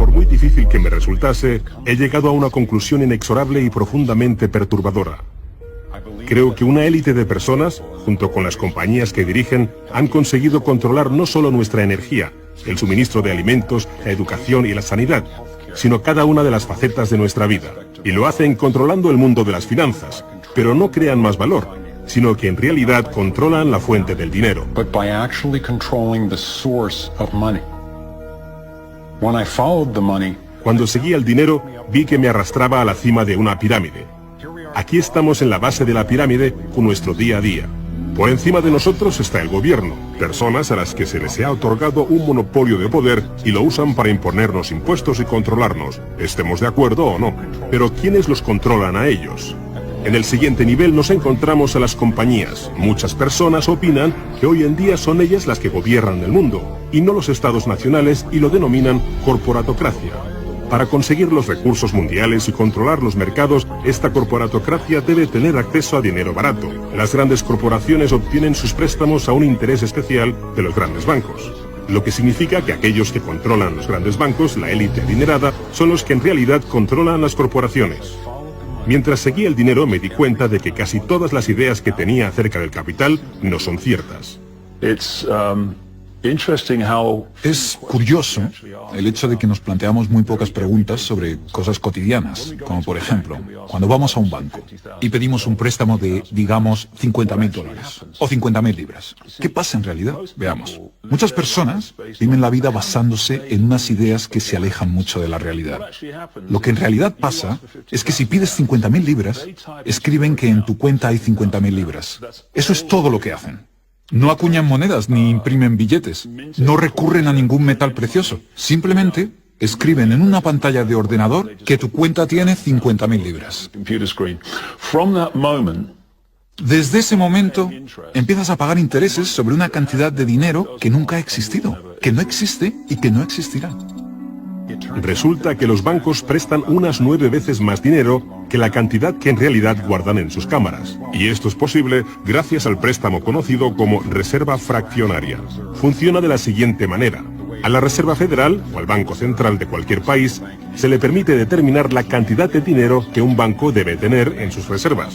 por muy difícil que me resultase, he llegado a una conclusión inexorable y profundamente perturbadora. Creo que una élite de personas, junto con las compañías que dirigen, han conseguido controlar no solo nuestra energía, el suministro de alimentos, la educación y la sanidad, sino cada una de las facetas de nuestra vida. Y lo hacen controlando el mundo de las finanzas, pero no crean más valor, sino que en realidad controlan la fuente del dinero. Cuando seguía el dinero, vi que me arrastraba a la cima de una pirámide. Aquí estamos en la base de la pirámide con nuestro día a día. Por encima de nosotros está el gobierno, personas a las que se les ha otorgado un monopolio de poder y lo usan para imponernos impuestos y controlarnos, estemos de acuerdo o no. Pero ¿quiénes los controlan a ellos? En el siguiente nivel nos encontramos a las compañías. Muchas personas opinan que hoy en día son ellas las que gobiernan el mundo, y no los estados nacionales, y lo denominan corporatocracia. Para conseguir los recursos mundiales y controlar los mercados, esta corporatocracia debe tener acceso a dinero barato. Las grandes corporaciones obtienen sus préstamos a un interés especial de los grandes bancos. Lo que significa que aquellos que controlan los grandes bancos, la élite adinerada, son los que en realidad controlan las corporaciones. Mientras seguía el dinero me di cuenta de que casi todas las ideas que tenía acerca del capital no son ciertas. Es curioso el hecho de que nos planteamos muy pocas preguntas sobre cosas cotidianas, como por ejemplo, cuando vamos a un banco y pedimos un préstamo de, digamos, $50.000 o 50.000 libras. ¿Qué pasa en realidad? Veamos. Muchas personas viven la vida basándose en unas ideas que se alejan mucho de la realidad. Lo que en realidad pasa es que si pides 50.000 libras, escriben que en tu cuenta hay 50.000 libras. Eso es todo lo que hacen. No acuñan monedas ni imprimen billetes. No recurren a ningún metal precioso. Simplemente escriben en una pantalla de ordenador que tu cuenta tiene 50.000 libras. Desde ese momento empiezas a pagar intereses sobre una cantidad de dinero que nunca ha existido, que no existe y que no existirá. Resulta que los bancos prestan unas 9 veces más dinero que la cantidad que en realidad guardan en sus cámaras. Y esto es posible gracias al préstamo conocido como reserva fraccionaria. Funciona de la siguiente manera. A la Reserva Federal, o al Banco Central de cualquier país, se le permite determinar la cantidad de dinero que un banco debe tener en sus reservas.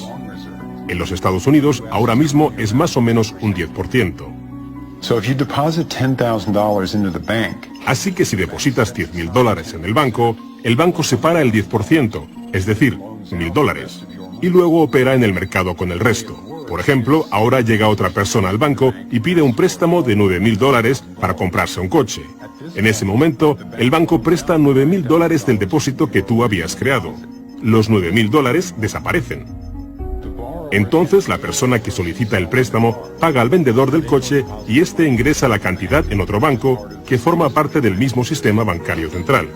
En los Estados Unidos, ahora mismo es más o menos un 10%. Así que si depositas $10.000 en el banco separa el 10%, es decir, $1.000, y luego opera en el mercado con el resto. Por ejemplo, ahora llega otra persona al banco y pide un préstamo de $9.000 para comprarse un coche. En ese momento, el banco presta $9.000 del depósito que tú habías creado. Los $9.000 desaparecen. Entonces la persona que solicita el préstamo paga al vendedor del coche y éste ingresa la cantidad en otro banco que forma parte del mismo sistema bancario central.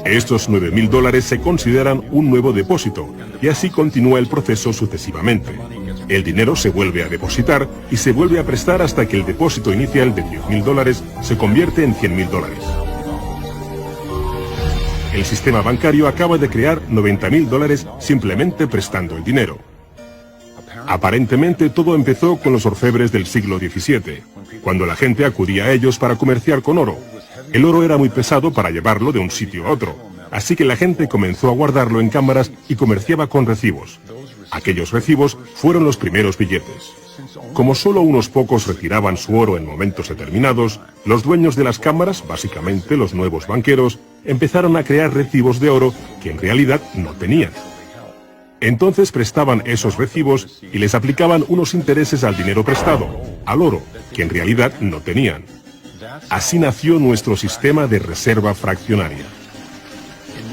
Estos $9.000 se consideran un nuevo depósito y así continúa el proceso sucesivamente. El dinero se vuelve a depositar y se vuelve a prestar hasta que el depósito inicial de $10.000 se convierte en $100.000. El sistema bancario acaba de crear $90.000 simplemente prestando el dinero. Aparentemente todo empezó con los orfebres del siglo XVII, cuando la gente acudía a ellos para comerciar con oro. El oro era muy pesado para llevarlo de un sitio a otro, así que la gente comenzó a guardarlo en cámaras y comerciaba con recibos. Aquellos recibos fueron los primeros billetes. Como solo unos pocos retiraban su oro en momentos determinados, los dueños de las cámaras, básicamente los nuevos banqueros, empezaron a crear recibos de oro que en realidad no tenían. Entonces prestaban esos recibos y les aplicaban unos intereses al dinero prestado, al oro, que en realidad no tenían. Así nació nuestro sistema de reserva fraccionaria.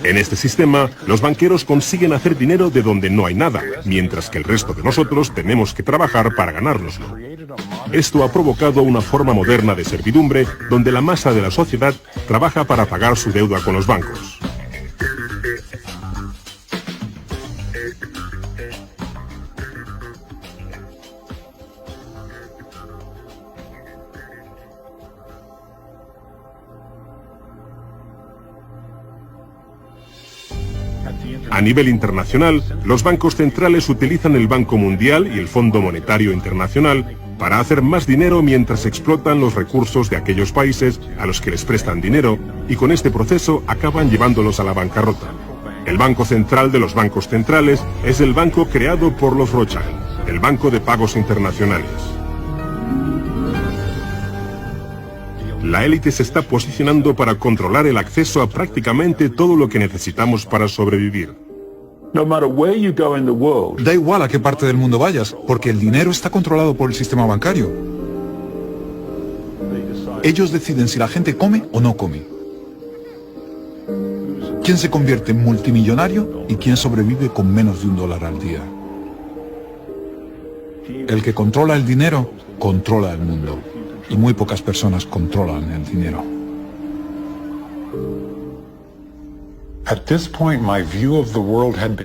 En este sistema, los banqueros consiguen hacer dinero de donde no hay nada, mientras que el resto de nosotros tenemos que trabajar para ganárnoslo. Esto ha provocado una forma moderna de servidumbre donde la masa de la sociedad trabaja para pagar su deuda con los bancos. A nivel internacional, los bancos centrales utilizan el Banco Mundial y el Fondo Monetario Internacional para hacer más dinero mientras explotan los recursos de aquellos países a los que les prestan dinero, y con este proceso acaban llevándolos a la bancarrota. El Banco Central de los bancos centrales es el banco creado por los Rothschild, el Banco de Pagos Internacionales. La élite se está posicionando para controlar el acceso a prácticamente todo lo que necesitamos para sobrevivir. Da igual a qué parte del mundo vayas, porque el dinero está controlado por el sistema bancario. Ellos deciden si la gente come o no come. ¿Quién se convierte en multimillonario y quién sobrevive con menos de $1 al día? El que controla el dinero, controla el mundo. Y muy pocas personas controlan el dinero.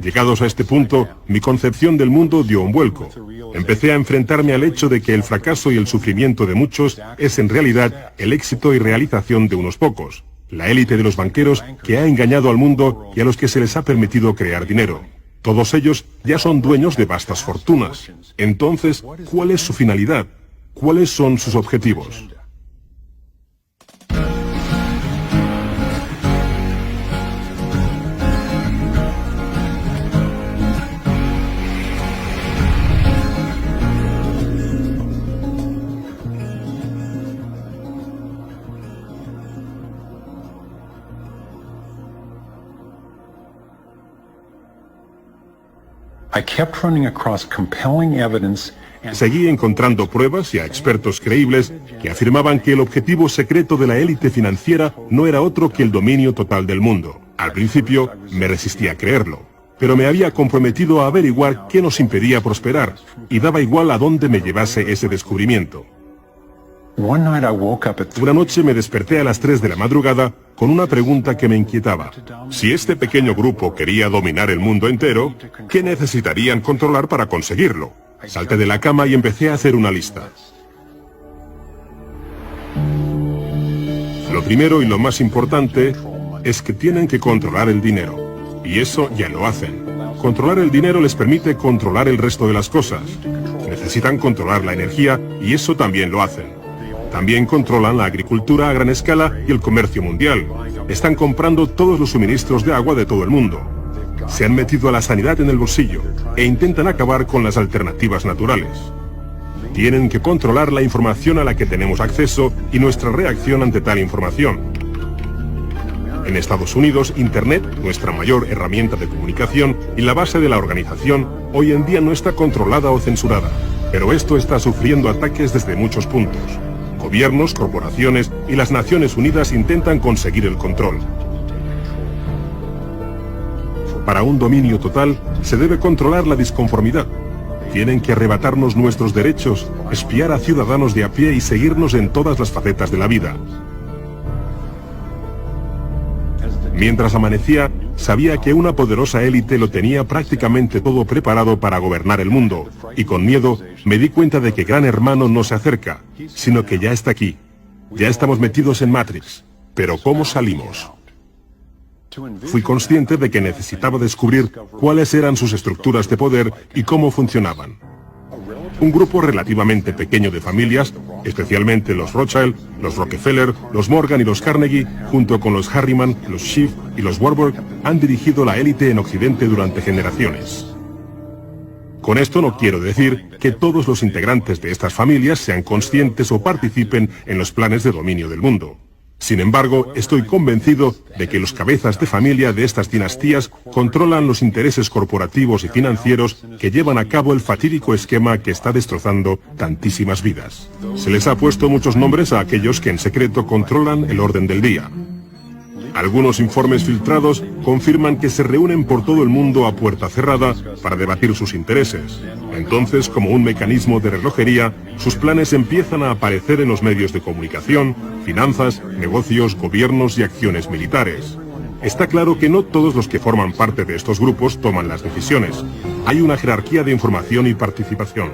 Llegados a este punto, mi concepción del mundo dio un vuelco. Empecé a enfrentarme al hecho de que el fracaso y el sufrimiento de muchos es en realidad el éxito y realización de unos pocos, la élite de los banqueros que ha engañado al mundo y a los que se les ha permitido crear dinero. Todos ellos ya son dueños de vastas fortunas. Entonces, ¿cuál es su finalidad? ¿Cuáles son sus objetivos? Seguí encontrando pruebas y a expertos creíbles que afirmaban que el objetivo secreto de la élite financiera no era otro que el dominio total del mundo. Al principio me resistí a creerlo, pero me había comprometido a averiguar qué nos impedía prosperar, y daba igual a dónde me llevase ese descubrimiento. Una noche me desperté a las 3 de la madrugada con una pregunta que me inquietaba. Si este pequeño grupo quería dominar el mundo entero, ¿qué necesitarían controlar para conseguirlo? Salté de la cama y empecé a hacer una lista. Lo primero y lo más importante es que tienen que controlar el dinero. Y eso ya lo hacen. Controlar el dinero les permite controlar el resto de las cosas. Necesitan controlar la energía y eso también lo hacen. También controlan la agricultura a gran escala y el comercio mundial. Están comprando todos los suministros de agua de todo el mundo. Se han metido a la sanidad en el bolsillo e intentan acabar con las alternativas naturales. Tienen que controlar la información a la que tenemos acceso y nuestra reacción ante tal información. En Estados Unidos, Internet, nuestra mayor herramienta de comunicación y la base de la organización, hoy en día no está controlada o censurada, pero esto está sufriendo ataques desde muchos puntos. Gobiernos, corporaciones y las Naciones Unidas intentan conseguir el control. Para un dominio total, se debe controlar la disconformidad. Tienen que arrebatarnos nuestros derechos, espiar a ciudadanos de a pie y seguirnos en todas las facetas de la vida. Mientras amanecía, sabía que una poderosa élite lo tenía prácticamente todo preparado para gobernar el mundo, y con miedo me di cuenta de que Gran Hermano no se acerca, sino que ya está aquí. Ya estamos metidos en Matrix. Pero ¿cómo salimos? Fui consciente de que necesitaba descubrir cuáles eran sus estructuras de poder y cómo funcionaban. Un grupo relativamente pequeño de familias, especialmente los Rothschild, los Rockefeller, los Morgan y los Carnegie, junto con los Harriman, los Schiff y los Warburg, han dirigido la élite en Occidente durante generaciones. Con esto no quiero decir que todos los integrantes de estas familias sean conscientes o participen en los planes de dominio del mundo. Sin embargo, estoy convencido de que los cabezas de familia de estas dinastías controlan los intereses corporativos y financieros que llevan a cabo el fatídico esquema que está destrozando tantísimas vidas. Se les ha puesto muchos nombres a aquellos que en secreto controlan el orden del día. Algunos informes filtrados confirman que se reúnen por todo el mundo a puerta cerrada para debatir sus intereses. Entonces, como un mecanismo de relojería, sus planes empiezan a aparecer en los medios de comunicación, finanzas, negocios, gobiernos y acciones militares. Está claro que no todos los que forman parte de estos grupos toman las decisiones. Hay una jerarquía de información y participación.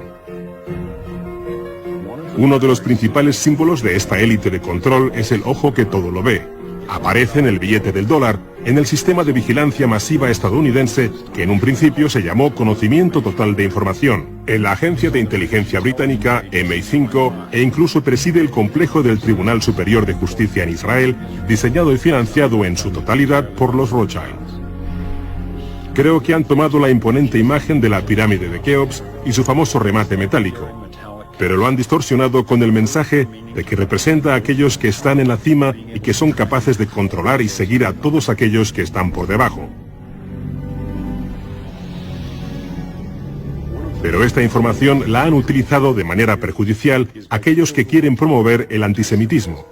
Uno de los principales símbolos de esta élite de control es el ojo que todo lo ve. Aparece en el billete del dólar, en el sistema de vigilancia masiva estadounidense que en un principio se llamó Conocimiento Total de Información, en la agencia de inteligencia británica MI5 e incluso preside el complejo del Tribunal Superior de Justicia en Israel, diseñado y financiado en su totalidad por los Rothschild. Creo que han tomado la imponente imagen de la pirámide de Keops y su famoso remate metálico, pero lo han distorsionado con el mensaje de que representa a aquellos que están en la cima y que son capaces de controlar y seguir a todos aquellos que están por debajo. Pero esta información la han utilizado de manera perjudicial aquellos que quieren promover el antisemitismo.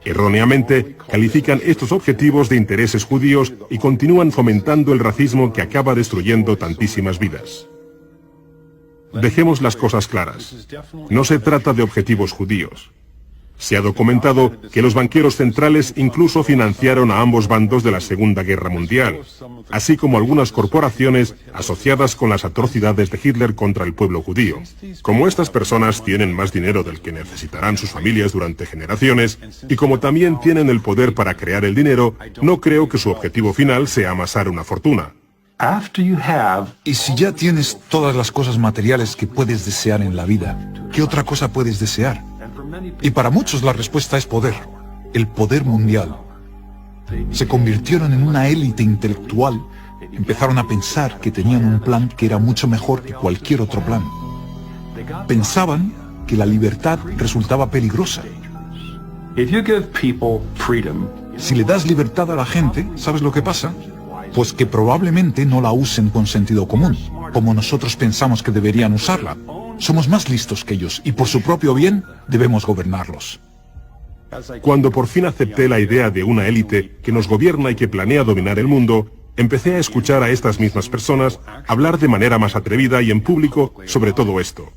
Erróneamente, califican estos objetivos de intereses judíos y continúan fomentando el racismo que acaba destruyendo tantísimas vidas. Dejemos las cosas claras. No se trata de objetivos judíos. Se ha documentado que los banqueros centrales incluso financiaron a ambos bandos de la Segunda Guerra Mundial, así como algunas corporaciones asociadas con las atrocidades de Hitler contra el pueblo judío. Como estas personas tienen más dinero del que necesitarán sus familias durante generaciones, y como también tienen el poder para crear el dinero, no creo que su objetivo final sea amasar una fortuna. Y si ya tienes todas las cosas materiales que puedes desear en la vida, ¿qué otra cosa puedes desear? Y para muchos la respuesta es poder, el poder mundial. Se convirtieron en una élite intelectual, empezaron a pensar que tenían un plan que era mucho mejor que cualquier otro plan. Pensaban que la libertad resultaba peligrosa. Si le das libertad a la gente, ¿sabes lo que pasa? Pues que probablemente no la usen con sentido común, como nosotros pensamos que deberían usarla. Somos más listos que ellos y por su propio bien debemos gobernarlos. Cuando por fin acepté la idea de una élite que nos gobierna y que planea dominar el mundo, empecé a escuchar a estas mismas personas hablar de manera más atrevida y en público sobre todo esto.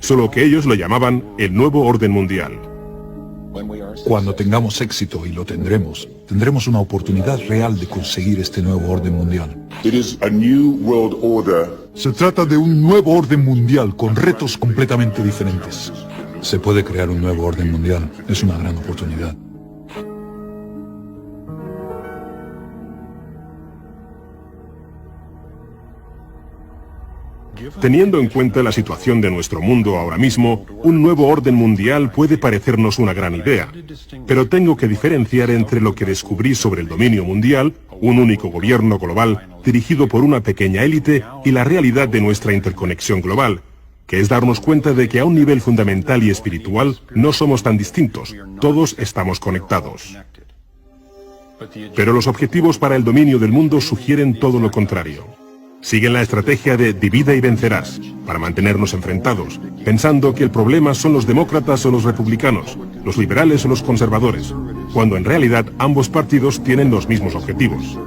Solo que ellos lo llamaban el nuevo orden mundial. Cuando tengamos éxito, y lo tendremos, tendremos una oportunidad real de conseguir este nuevo orden mundial. Se trata de un nuevo orden mundial con retos completamente diferentes. Se puede crear un nuevo orden mundial. Es una gran oportunidad. Teniendo en cuenta la situación de nuestro mundo ahora mismo, un nuevo orden mundial puede parecernos una gran idea. Pero tengo que diferenciar entre lo que descubrí sobre el dominio mundial, un único gobierno global dirigido por una pequeña élite, y la realidad de nuestra interconexión global, que es darnos cuenta de que a un nivel fundamental y espiritual no somos tan distintos, todos estamos conectados. Pero los objetivos para el dominio del mundo sugieren todo lo contrario. Siguen la estrategia de divide y vencerás, para mantenernos enfrentados, pensando que el problema son los demócratas o los republicanos, los liberales o los conservadores, cuando en realidad ambos partidos tienen los mismos objetivos.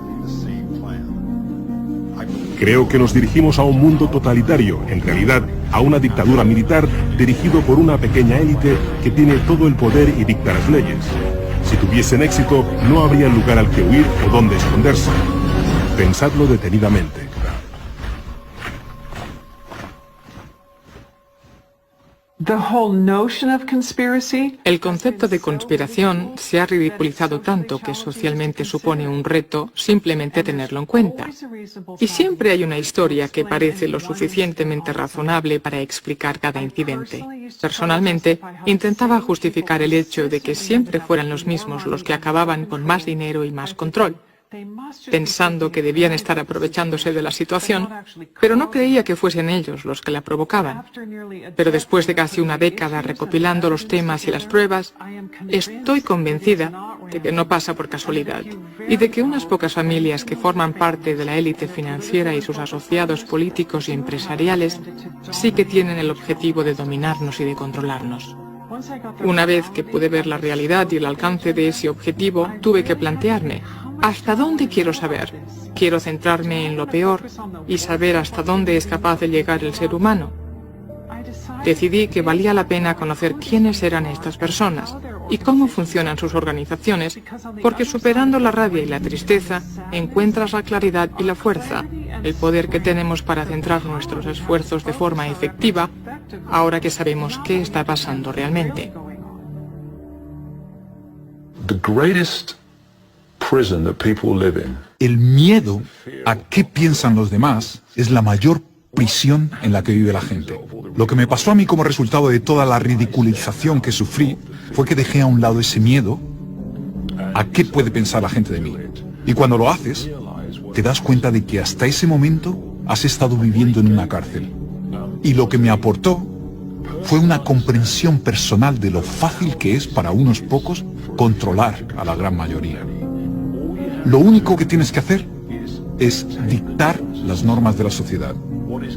Creo que nos dirigimos a un mundo totalitario, en realidad a una dictadura militar dirigido por una pequeña élite que tiene todo el poder y dicta las leyes. Si tuviesen éxito, no habría lugar al que huir o dónde esconderse. Pensadlo detenidamente. El concepto de conspiración se ha ridiculizado tanto que socialmente supone un reto simplemente tenerlo en cuenta. Y siempre hay una historia que parece lo suficientemente razonable para explicar cada incidente. Personalmente, intentaba justificar el hecho de que siempre fueran los mismos los que acababan con más dinero y más control, pensando que debían estar aprovechándose de la situación, pero no creía que fuesen ellos los que la provocaban. Pero después de casi una década recopilando los temas y las pruebas, estoy convencida de que no pasa por casualidad y de que unas pocas familias que forman parte de la élite financiera y sus asociados políticos y empresariales sí que tienen el objetivo de dominarnos y de controlarnos. Una vez que pude ver la realidad y el alcance de ese objetivo, tuve que plantearme: ¿hasta dónde quiero saber? ¿Quiero centrarme en lo peor y saber hasta dónde es capaz de llegar el ser humano? Decidí que valía la pena conocer quiénes eran estas personas y cómo funcionan sus organizaciones, porque superando la rabia y la tristeza, encuentras la claridad y la fuerza, el poder que tenemos para centrar nuestros esfuerzos de forma efectiva, ahora que sabemos qué está pasando realmente. El miedo a qué piensan los demás es la mayor prisión en la que vive la gente. Lo que me pasó a mí como resultado de toda la ridiculización que sufrí fue que dejé a un lado ese miedo a qué puede pensar la gente de mí. Y cuando lo haces, te das cuenta de que hasta ese momento has estado viviendo en una cárcel. Y lo que me aportó fue una comprensión personal de lo fácil que es para unos pocos controlar a la gran mayoría. Lo único que tienes que hacer es dictar las normas de la sociedad.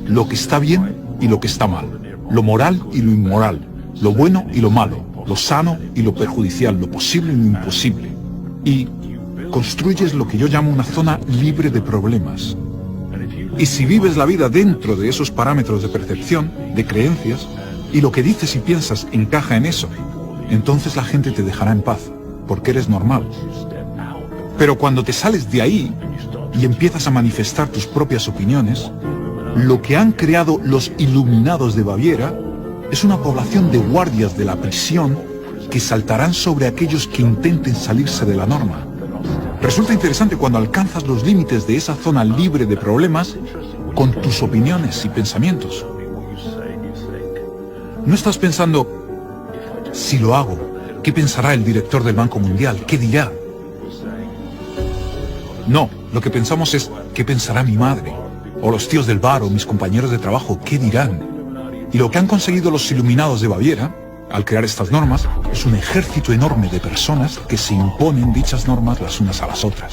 Lo que está bien y lo que está mal. Lo moral y lo inmoral. Lo bueno y lo malo. Lo sano y lo perjudicial. Lo posible y lo imposible. Y construyes lo que yo llamo una zona libre de problemas. Y si vives la vida dentro de esos parámetros de percepción, de creencias, y lo que dices y piensas encaja en eso, entonces la gente te dejará en paz, porque eres normal. Pero cuando te sales de ahí y empiezas a manifestar tus propias opiniones, lo que han creado los iluminados de Baviera es una población de guardias de la prisión que saltarán sobre aquellos que intenten salirse de la norma. Resulta interesante cuando alcanzas los límites de esa zona libre de problemas con tus opiniones y pensamientos. No estás pensando, si lo hago, ¿qué pensará el director del Banco Mundial? ¿Qué dirá? No, lo que pensamos es, ¿qué pensará mi madre? O los tíos del bar o mis compañeros de trabajo, ¿qué dirán? Y lo que han conseguido los iluminados de Baviera, al crear estas normas, es un ejército enorme de personas que se imponen dichas normas las unas a las otras.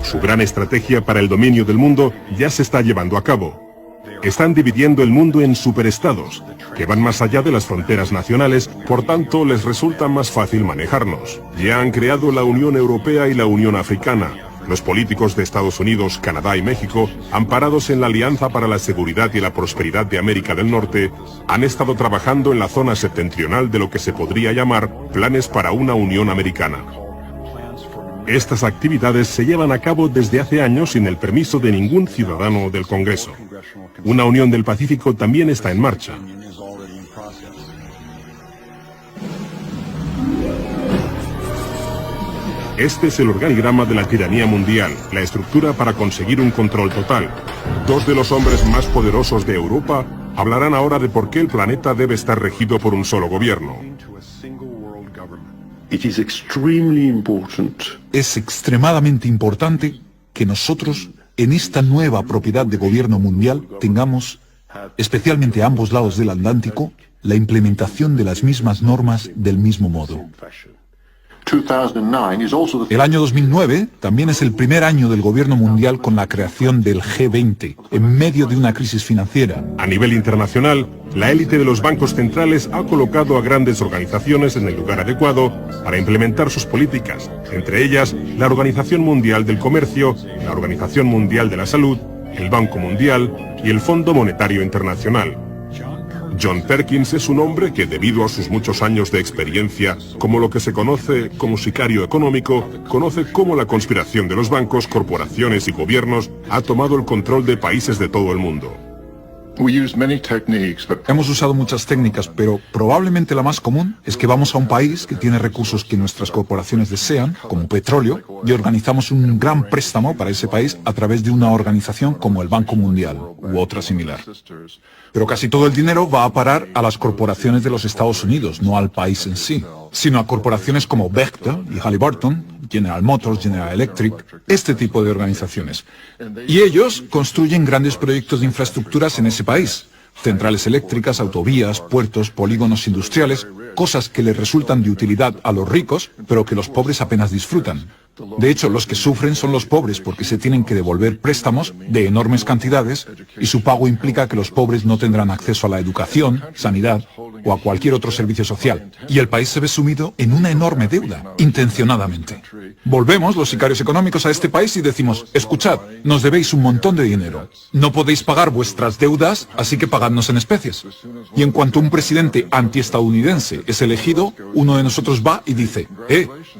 Su gran estrategia para el dominio del mundo ya se está llevando a cabo. Están dividiendo el mundo en superestados, que van más allá de las fronteras nacionales, por tanto les resulta más fácil manejarnos. Ya han creado la Unión Europea y la Unión Africana. Los políticos de Estados Unidos, Canadá y México, amparados en la Alianza para la Seguridad y la Prosperidad de América del Norte, han estado trabajando en la zona septentrional de lo que se podría llamar planes para una Unión Americana. Estas actividades se llevan a cabo desde hace años sin el permiso de ningún ciudadano del Congreso. Una Unión del Pacífico también está en marcha. Este es el organigrama de la tiranía mundial, la estructura para conseguir un control total. Dos de los hombres más poderosos de Europa hablarán ahora de por qué el planeta debe estar regido por un solo gobierno. Es extremadamente importante que nosotros, en esta nueva propiedad de gobierno mundial, tengamos, especialmente a ambos lados del Atlántico, la implementación de las mismas normas del mismo modo. El año 2009 también es el primer año del gobierno mundial con la creación del G20, en medio de una crisis financiera. A nivel internacional, la élite de los bancos centrales ha colocado a grandes organizaciones en el lugar adecuado para implementar sus políticas, entre ellas la Organización Mundial del Comercio, la Organización Mundial de la Salud, el Banco Mundial y el Fondo Monetario Internacional. John Perkins es un hombre que, debido a sus muchos años de experiencia como lo que se conoce como sicario económico, conoce cómo la conspiración de los bancos, corporaciones y gobiernos ha tomado el control de países de todo el mundo. Hemos usado muchas técnicas, pero probablemente la más común es que vamos a un país que tiene recursos que nuestras corporaciones desean, como petróleo, y organizamos un gran préstamo para ese país a través de una organización como el Banco Mundial u otra similar. Pero casi todo el dinero va a parar a las corporaciones de los Estados Unidos, no al país en sí, sino a corporaciones como Bechtel y Halliburton, General Motors, General Electric, este tipo de organizaciones. Y ellos construyen grandes proyectos de infraestructuras en ese país. Centrales eléctricas, autovías, puertos, polígonos industriales, cosas que les resultan de utilidad a los ricos, pero que los pobres apenas disfrutan. De hecho, los que sufren son los pobres porque se tienen que devolver préstamos de enormes cantidades y su pago implica que los pobres no tendrán acceso a la educación, sanidad o a cualquier otro servicio social. Y el país se ve sumido en una enorme deuda, intencionadamente. Volvemos, los sicarios económicos, a este país y decimos, escuchad, nos debéis un montón de dinero. No podéis pagar vuestras deudas, así que pagadnos en especies. Y en cuanto un presidente antiestadounidense es elegido, uno de nosotros va y dice,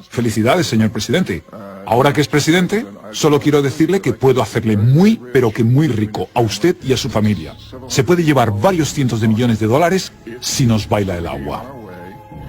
felicidades, señor presidente. Ahora que es presidente, solo quiero decirle que puedo hacerle muy, pero que muy rico a usted y a su familia. Se puede llevar varios cientos de millones de dólares si nos baila el agua.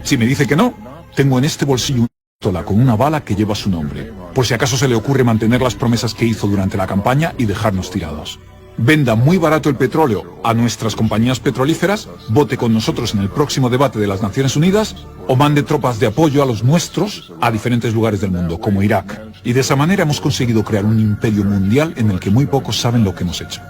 Si me dice que no, tengo en este bolsillo una pistola con una bala que lleva su nombre, por si acaso se le ocurre mantener las promesas que hizo durante la campaña y dejarnos tirados. Venda muy barato el petróleo a nuestras compañías petrolíferas, vote con nosotros en el próximo debate de las Naciones Unidas o mande tropas de apoyo a los nuestros a diferentes lugares del mundo, como Irak. Y de esa manera hemos conseguido crear un imperio mundial en el que muy pocos saben lo que hemos hecho.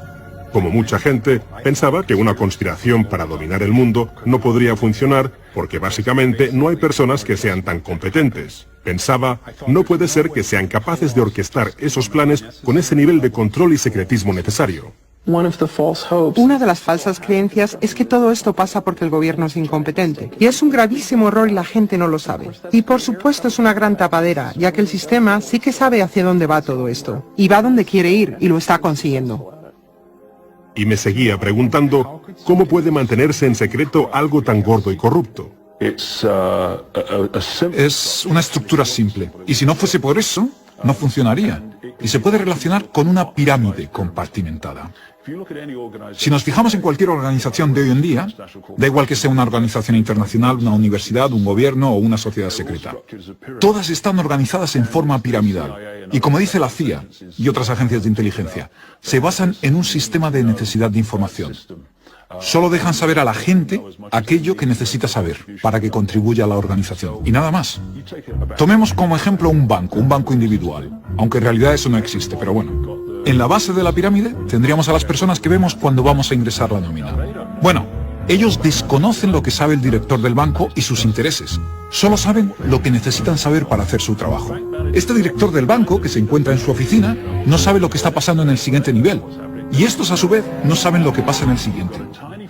Como mucha gente, pensaba que una conspiración para dominar el mundo no podría funcionar porque básicamente no hay personas que sean tan competentes. Pensaba, no puede ser que sean capaces de orquestar esos planes con ese nivel de control y secretismo necesario. Una de las falsas creencias es que todo esto pasa porque el gobierno es incompetente. Y es un gravísimo error y la gente no lo sabe. Y por supuesto es una gran tapadera, ya que el sistema sí que sabe hacia dónde va todo esto. Y va donde quiere ir y lo está consiguiendo. Y me seguía preguntando, ¿cómo puede mantenerse en secreto algo tan gordo y corrupto? Es una estructura simple. Y si no fuese por eso, no funcionaría. Y se puede relacionar con una pirámide compartimentada. Si nos fijamos en cualquier organización de hoy en día, da igual que sea una organización internacional, una universidad, un gobierno o una sociedad secreta, todas están organizadas en forma piramidal. Y como dice la CIA y otras agencias de inteligencia, se basan en un sistema de necesidad de información. Solo dejan saber a la gente aquello que necesita saber para que contribuya a la organización. Y nada más. Tomemos como ejemplo un banco individual. Aunque en realidad eso no existe, pero bueno. En la base de la pirámide tendríamos a las personas que vemos cuando vamos a ingresar la nómina. Bueno, ellos desconocen lo que sabe el director del banco y sus intereses. Solo saben lo que necesitan saber para hacer su trabajo. Este director del banco, que se encuentra en su oficina, no sabe lo que está pasando en el siguiente nivel. Y estos, a su vez, no saben lo que pasa en el siguiente.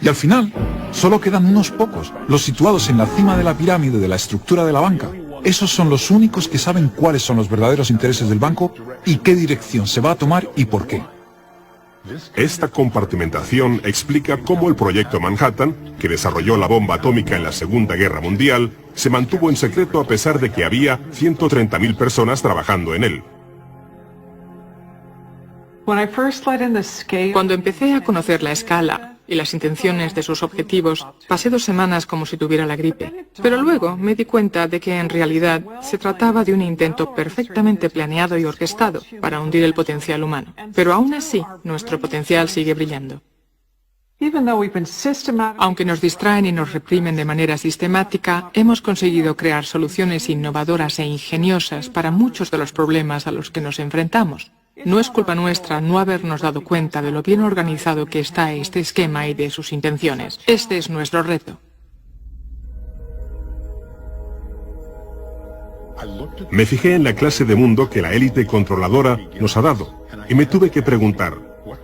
Y al final, solo quedan unos pocos, los situados en la cima de la pirámide de la estructura de la banca. Esos son los únicos que saben cuáles son los verdaderos intereses del banco y qué dirección se va a tomar y por qué. Esta compartimentación explica cómo el proyecto Manhattan, que desarrolló la bomba atómica en la Segunda Guerra Mundial, se mantuvo en secreto a pesar de que había 130.000 personas trabajando en él. Cuando empecé a conocer la escala y las intenciones de sus objetivos, pasé 2 semanas como si tuviera la gripe. Pero luego me di cuenta de que en realidad se trataba de un intento perfectamente planeado y orquestado para hundir el potencial humano. Pero aún así, nuestro potencial sigue brillando. Aunque nos distraen y nos reprimen de manera sistemática, hemos conseguido crear soluciones innovadoras e ingeniosas para muchos de los problemas a los que nos enfrentamos. No es culpa nuestra no habernos dado cuenta de lo bien organizado que está este esquema y de sus intenciones. Este es nuestro reto. Me fijé en la clase de mundo que la élite controladora nos ha dado y me tuve que preguntar,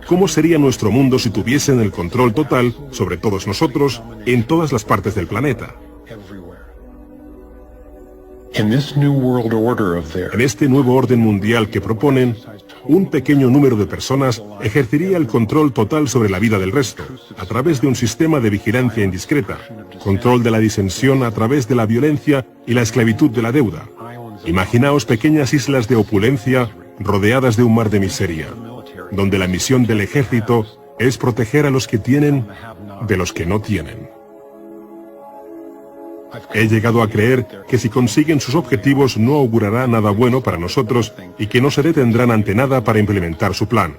¿cómo sería nuestro mundo si tuviesen el control total sobre todos nosotros en todas las partes del planeta? En este nuevo orden mundial que proponen, un pequeño número de personas ejercería el control total sobre la vida del resto, a través de un sistema de vigilancia indiscreta, control de la disensión a través de la violencia y la esclavitud de la deuda. Imaginaos pequeñas islas de opulencia rodeadas de un mar de miseria, donde la misión del ejército es proteger a los que tienen de los que no tienen. He llegado a creer que si consiguen sus objetivos no augurará nada bueno para nosotros y que no se detendrán ante nada para implementar su plan.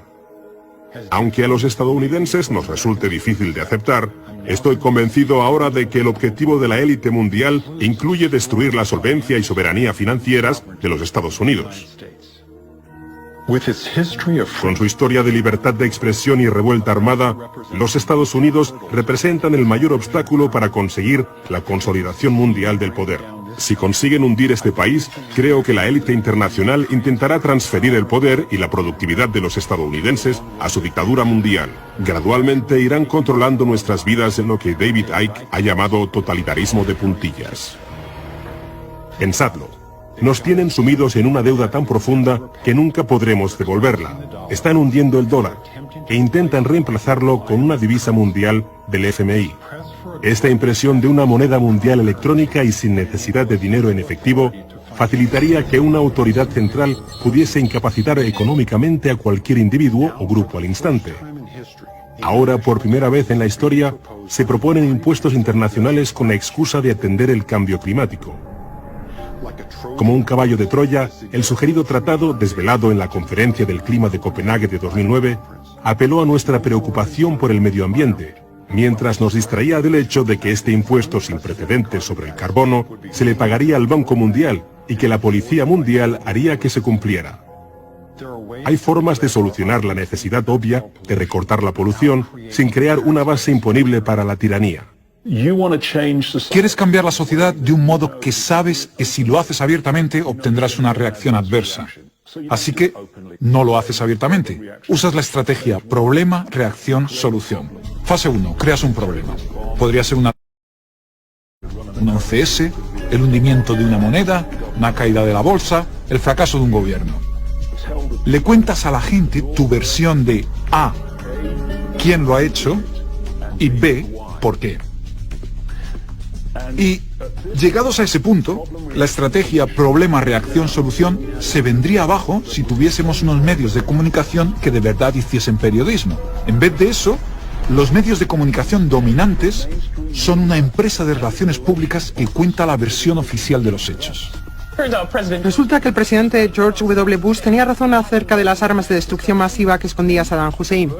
Aunque a los estadounidenses nos resulte difícil de aceptar, estoy convencido ahora de que el objetivo de la élite mundial incluye destruir la solvencia y soberanía financieras de los Estados Unidos. Con su historia de libertad de expresión y revuelta armada, los Estados Unidos representan el mayor obstáculo para conseguir la consolidación mundial del poder. Si consiguen hundir este país, creo que la élite internacional intentará transferir el poder y la productividad de los estadounidenses a su dictadura mundial. Gradualmente irán controlando nuestras vidas en lo que David Icke ha llamado totalitarismo de puntillas. Pensadlo. Nos tienen sumidos en una deuda tan profunda que nunca podremos devolverla. Están hundiendo el dólar e intentan reemplazarlo con una divisa mundial del FMI. Esta impresión de una moneda mundial electrónica y sin necesidad de dinero en efectivo facilitaría que una autoridad central pudiese incapacitar económicamente a cualquier individuo o grupo al instante. Ahora, por primera vez en la historia, se proponen impuestos internacionales con la excusa de atender el cambio climático. Como un caballo de Troya, el sugerido tratado, desvelado en la Conferencia del Clima de Copenhague de 2009, apeló a nuestra preocupación por el medio ambiente, mientras nos distraía del hecho de que este impuesto sin precedentes sobre el carbono se le pagaría al Banco Mundial y que la Policía Mundial haría que se cumpliera. Hay formas de solucionar la necesidad obvia de recortar la polución sin crear una base imponible para la tiranía. Quieres cambiar la sociedad de un modo que sabes que si lo haces abiertamente obtendrás una reacción adversa. Así que no lo haces abiertamente. Usas la estrategia problema, reacción, solución. Fase 1. Creas un problema. Podría ser un OCS, el hundimiento de una moneda, una caída de la bolsa, el fracaso de un gobierno. Le cuentas a la gente tu versión de A, quién lo ha hecho, y B, por qué. Y llegados a ese punto, la estrategia problema, reacción, solución se vendría abajo si tuviésemos unos medios de comunicación que de verdad hiciesen periodismo. En vez de eso, los medios de comunicación dominantes son una empresa de relaciones públicas que cuenta la versión oficial de los hechos. Resulta que el presidente George W. Bush tenía razón acerca de las armas de destrucción masiva que escondía Saddam Hussein.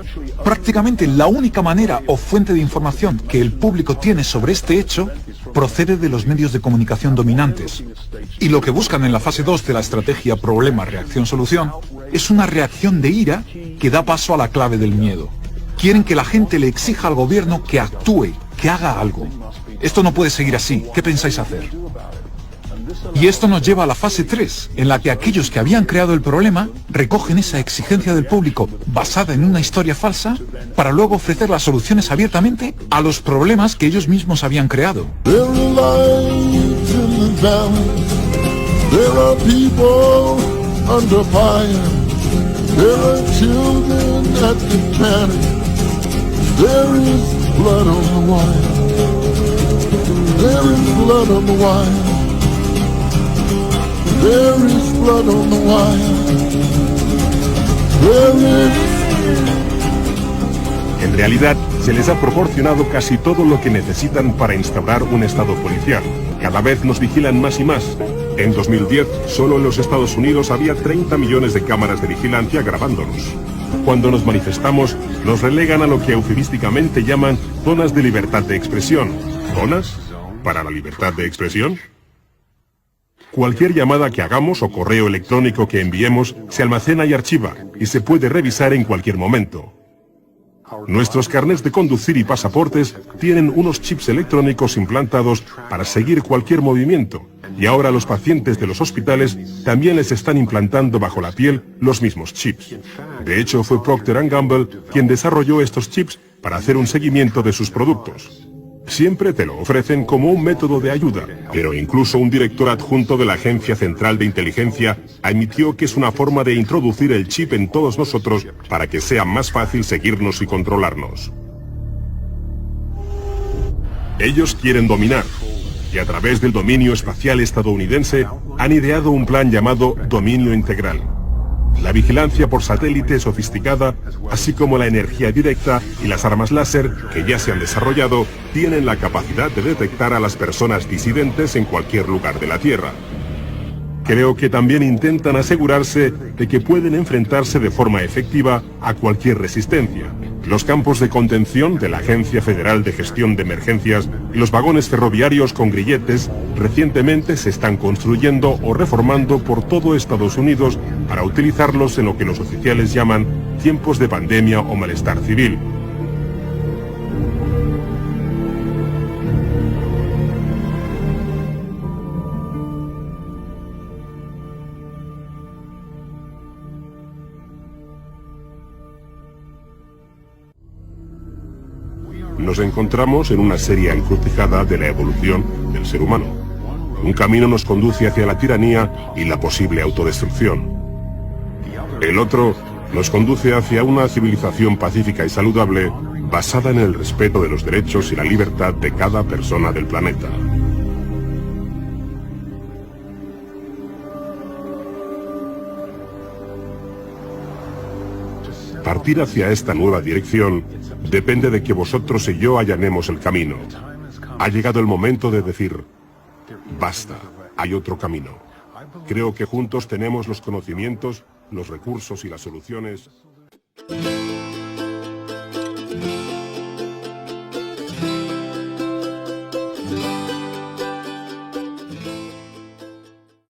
Prácticamente la única manera o fuente de información que el público tiene sobre este hecho procede de los medios de comunicación dominantes. Y lo que buscan en la fase 2 de la estrategia problema, reacción, solución es una reacción de ira que da paso a la clave del miedo. Quieren que la gente le exija al gobierno que actúe, que haga algo. Esto no puede seguir así. ¿Qué pensáis hacer? Y esto nos lleva a la fase 3, en la que aquellos que habían creado el problema recogen esa exigencia del público basada en una historia falsa para luego ofrecer las soluciones abiertamente a los problemas que ellos mismos habían creado. There is blood on the wire. En realidad, se les ha proporcionado casi todo lo que necesitan para instaurar un estado policial. Cada vez nos vigilan más y más. En 2010, solo en los Estados Unidos había 30 millones de cámaras de vigilancia grabándonos. Cuando nos manifestamos, nos relegan a lo que eufemísticamente llaman zonas de libertad de expresión. ¿Zonas? ¿Para la libertad de expresión? Cualquier llamada que hagamos o correo electrónico que enviemos se almacena y archiva, y se puede revisar en cualquier momento. Nuestros carnets de conducir y pasaportes tienen unos chips electrónicos implantados para seguir cualquier movimiento, y ahora los pacientes de los hospitales también les están implantando bajo la piel los mismos chips. De hecho, fue Procter & Gamble quien desarrolló estos chips para hacer un seguimiento de sus productos. Siempre te lo ofrecen como un método de ayuda, pero incluso un director adjunto de la Agencia Central de Inteligencia admitió que es una forma de introducir el chip en todos nosotros para que sea más fácil seguirnos y controlarnos. Ellos quieren dominar, y a través del dominio espacial estadounidense han ideado un plan llamado Dominio Integral. La vigilancia por satélite sofisticada, así como la energía directa y las armas láser que ya se han desarrollado, tienen la capacidad de detectar a las personas disidentes en cualquier lugar de la Tierra. Creo que también intentan asegurarse de que pueden enfrentarse de forma efectiva a cualquier resistencia. Los campos de contención de la Agencia Federal de Gestión de Emergencias y los vagones ferroviarios con grilletes recientemente se están construyendo o reformando por todo Estados Unidos para utilizarlos en lo que los oficiales llaman tiempos de pandemia o malestar civil. Nos encontramos en una seria encrucijada de la evolución del ser humano. Un camino nos conduce hacia la tiranía y la posible autodestrucción. El otro nos conduce hacia una civilización pacífica y saludable basada en el respeto de los derechos y la libertad de cada persona del planeta. Partir hacia esta nueva dirección depende de que vosotros y yo allanemos el camino. Ha llegado el momento de decir, basta, hay otro camino. Creo que juntos tenemos los conocimientos, los recursos y las soluciones